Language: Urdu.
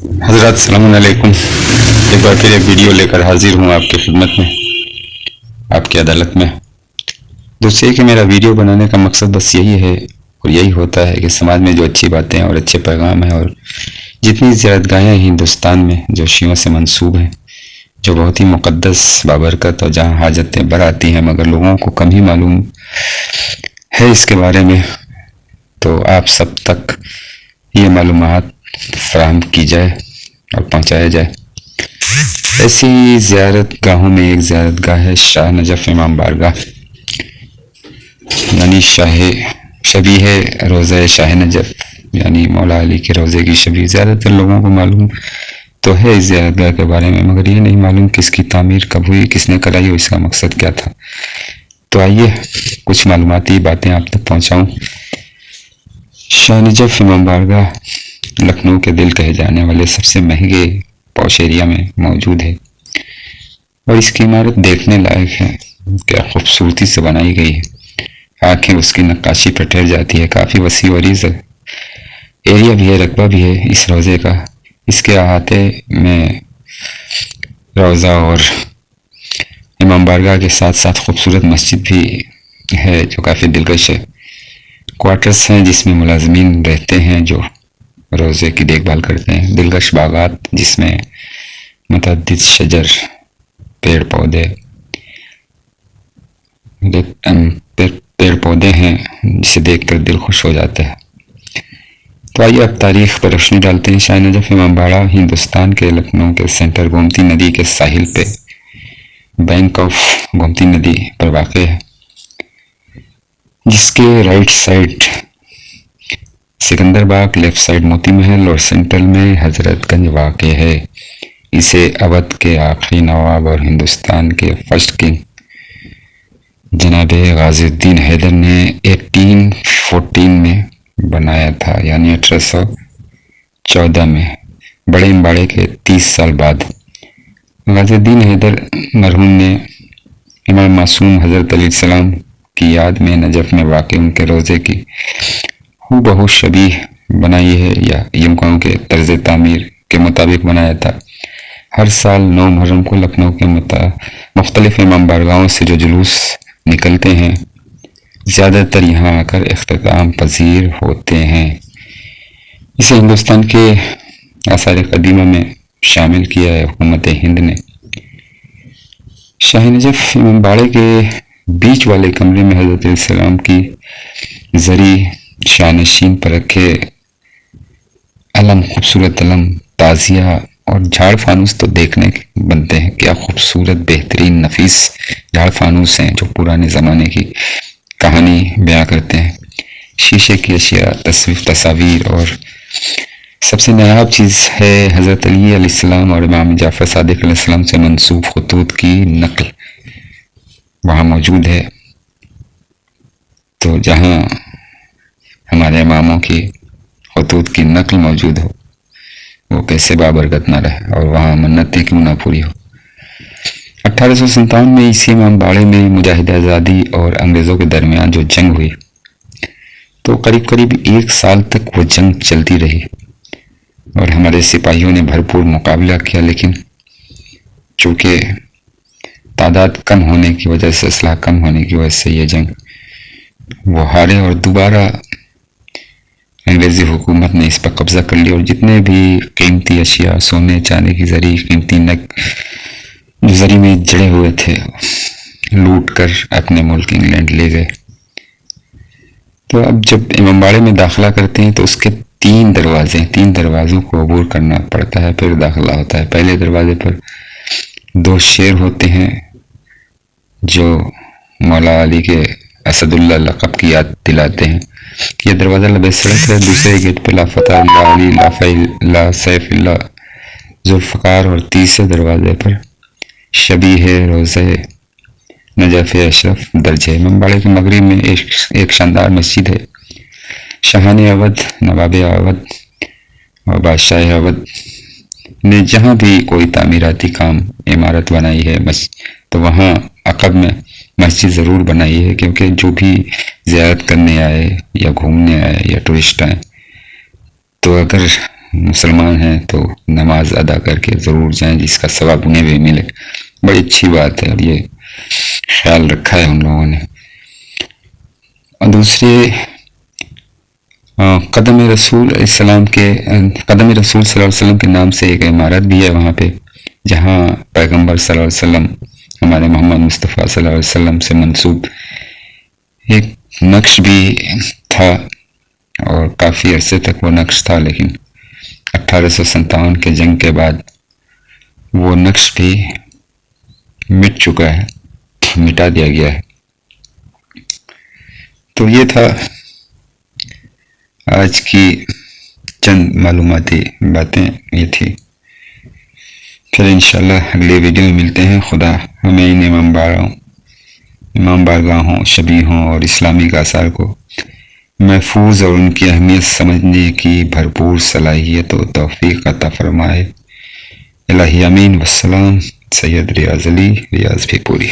حضرات السلام علیکم، ایک بار پھر ایک ویڈیو لے کر حاضر ہوں آپ کی خدمت میں، آپ کی عدالت میں۔ دوسرے کہ میرا ویڈیو بنانے کا مقصد بس یہی ہے اور یہی ہوتا ہے کہ سماج میں جو اچھی باتیں اور اچھے پیغام ہیں اور جتنی زیارت گاہیں ہندوستان میں جو شیعوں سے منسوب ہیں، جو بہت ہی مقدس بابرکت اور جہاں حاجتیں برآتی ہیں مگر لوگوں کو کم ہی معلوم ہے اس کے بارے میں، تو آپ سب تک یہ معلومات فراہم کی جائے اور پہنچایا جائے۔ ایسی زیارت گاہوں میں ایک زیارت گاہ ہے شاہ نجف امام بارگاہ، یعنی شبیہ روضہ شاہ نجف، یعنی مولا علی کے روضے کی شبیہ۔ زیادہ تر لوگوں کو معلوم تو ہے اس زیارت گاہ کے بارے میں، مگر یہ نہیں معلوم کس کی تعمیر کب ہوئی، کس نے کرائی اور اس کا مقصد کیا تھا۔ تو آئیے کچھ معلوماتی باتیں آپ تک پہنچاؤں۔ شاہ نجف امام بارگاہ لکھنؤ کے دل کہے جانے والے سب سے مہنگے پوش ایریا میں موجود ہے، اور اس کی عمارت دیکھنے لائق ہے، کیا خوبصورتی سے بنائی گئی ہے، آنکھیں اس کی نقاشی پر ٹھہر جاتی ہے۔ کافی وسیع و عریض ایریا بھی ہے، رقبہ بھی ہے اس روضے کا۔ اس کے احاطے میں روضہ اور امام بارگاہ کے ساتھ ساتھ خوبصورت مسجد بھی ہے جو کافی دلکش ہے۔ کوارٹرز ہیں جس میں ملازمین رہتے ہیں جو روضے کی دیکھ بھال کرتے ہیں۔ دلکش باغات جس میں متعدد شجر، پیڑ پودے ہیں جسے دیکھ کر دل خوش ہو جاتا ہے۔ تو آئیے اب تاریخ پر روشنی ڈالتے ہیں۔ شاہ نجف امام باڑہ ہندوستان کے لکھنؤ کے سینٹر گومتی ندی کے ساحل پہ، بینک آف گومتی ندی پر واقع ہے، جس کے رائٹ سائڈ سکندر باغ، لیفٹ سائڈ موتی محل اور سینٹرل میں حضرت گنج واقع ہے۔ اسے اودھ کے آخری نواب اور ہندوستان کے فرسٹ کنگ جناب غازی الدین حیدر نے 1814 میں بنایا تھا، یعنی 1814 میں، بڑے امباڑے کے 30 سال بعد۔ غازی الدین حیدر مرحوم نے امام معصوم حضرت علیہ السلام کی یاد میں نجف میں واقع ان کے روضے کی ہو بہو شبیہ بنائی ہے، یا یوں کہوں کہ طرز تعمیر کے مطابق بنایا تھا۔ ہر سال 9 محرم کو لکھنؤ کے مختلف امام بارگاہوں سے جو جلوس نکلتے ہیں، زیادہ تر یہاں آ کر اختتام پذیر ہوتے ہیں۔ اسے ہندوستان کے آثار قدیمہ میں شامل کیا ہے حکومت ہند نے۔ شاہ نجف امام باڑے کے بیچ والے کمرے میں حضرت علیہ السلام کی زری شانشین پر رکھے علم، خوبصورت علم، تعزیہ اور جھاڑ فانوس تو دیکھنے بنتے ہیں۔ کیا خوبصورت، بہترین، نفیس جھاڑ فانوس ہیں جو پرانے زمانے کی کہانی بیان کرتے ہیں۔ شیشے کی اشیاء، تصاویر، اور سب سے نایاب چیز ہے حضرت علی علیہ السلام اور امام جعفر صادق علیہ السلام سے منسوب خطوط کی نقل وہاں موجود ہے۔ تو جہاں ہمارے اماموں کی خطوط کی نقل موجود ہو وہ کیسے بابرکت نہ رہے، اور وہاں منتیں کیوں نہ پوری ہو۔ 1857 میں اسی امام باڑے میں مجاہد آزادی اور انگریزوں کے درمیان جو جنگ ہوئی، تو قریب 1 سال تک وہ جنگ چلتی رہی اور ہمارے سپاہیوں نے بھرپور مقابلہ کیا، لیکن چونکہ تعداد کم ہونے کی وجہ سے، اسلحہ کم ہونے کی وجہ سے یہ جنگ وہ ہارے، اور دوبارہ انگریزی حکومت نے اس پر قبضہ کر لیا، اور جتنے بھی قیمتی اشیاء، سونے چاندی کی زری، قیمتی نگ جو زری میں جڑے ہوئے تھے، لوٹ کر اپنے ملک انگلینڈ لے گئے۔ تو اب جب امام باڑے میں داخلہ کرتے ہیں تو اس کے 3 دروازوں کو عبور کرنا پڑتا ہے، پھر داخلہ ہوتا ہے۔ پہلے دروازے پر 2 شیر ہوتے ہیں جو مولا علی کے اسد اللہ لقب کی یاد دلاتے ہیں۔ یہ دروازہ لبِ سڑک ہے۔ دوسرے گیٹ پہ لا فتح اللہ علی، لا سیف اللہ ذوالفقار، اور تیسرے دروازے پر شبیہ روضہ نجف اشرف درج ہے۔ امام باڑے کے مغرب میں ایک شاندار مسجد ہے۔ شاہان اودھ، نواب اودھ اور بادشاہ اودھ نے جہاں بھی کوئی تعمیراتی کام، عمارت بنائی ہے تو وہاں عقب میں مسجد ضرور بنائی ہے، کیونکہ جو بھی زیارت کرنے آئے یا گھومنے آئے یا ٹورسٹ آئے تو اگر مسلمان ہیں تو نماز ادا کر کے ضرور جائیں، جس کا ثواب انہیں بھی ملے. بڑی اچھی بات ہے اور یہ خیال رکھا ہے ان لوگوں نے. اور دوسرے قدم رسول صلی اللہ علیہ وسلم کے نام سے ایک عمارت بھی ہے وہاں پہ، جہاں پیغمبر صلی اللہ علیہ وسلم ہمارے محمد مصطفیٰ صلی اللہ علیہ وسلم سے منسوب ایک نقش بھی تھا، اور کافی عرصے تک وہ نقش تھا، لیکن 1857 کے جنگ کے بعد وہ نقش بھی مٹ چکا ہے، مٹا دیا گیا ہے. تو یہ تھا آج کی چند معلوماتی باتیں، یہ تھی. پھر انشاءاللہ اگلے ویڈیو میں ملتے ہیں. خدا ہمیں ان امام بارگاہوں، شبیہوں اور اسلامی آثار کو محفوظ اور ان کی اہمیت سمجھنے کی بھرپور صلاحیت و توفیق عطا فرمائے. الہی امین. والسلام. سید ریاض علی، ریاض بھی پوری.